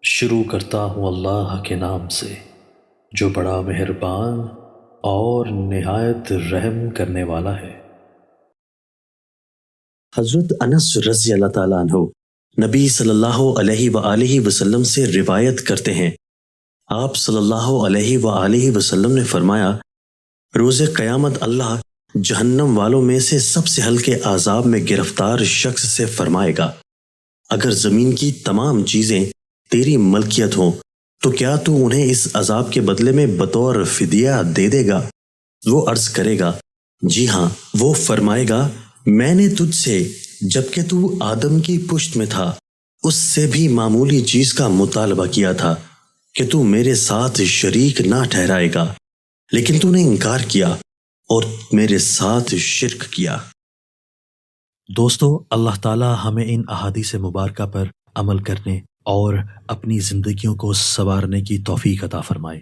شروع کرتا ہوں اللہ کے نام سے جو بڑا مہربان اور نہایت رحم کرنے والا ہے۔ حضرت انس رضی اللہ تعالیٰ عنہ نبی صلی اللہ علیہ وآلہ وسلم سے روایت کرتے ہیں، آپ صلی اللہ علیہ وآلہ وسلم نے فرمایا، روز قیامت اللہ جہنم والوں میں سے سب سے ہلکے عذاب میں گرفتار شخص سے فرمائے گا، اگر زمین کی تمام چیزیں تیری ملکیت ہوں تو کیا تو انہیں اس عذاب کے بدلے میں بطور فدیہ دے دے گا؟ وہ عرض کرے گا، جی ہاں۔ وہ فرمائے گا، میں نے تجھ سے جبکہ تو آدم کی پشت میں تھا اس سے بھی معمولی چیز کا مطالبہ کیا تھا کہ تو میرے ساتھ شریک نہ ٹھہرائے گا، لیکن تو نے انکار کیا اور میرے ساتھ شرک کیا۔ دوستو، اللہ تعالی ہمیں ان احادیث مبارکہ پر عمل کرنے اور اپنی زندگیوں کو سنوارنے کی توفیق عطا فرمائے۔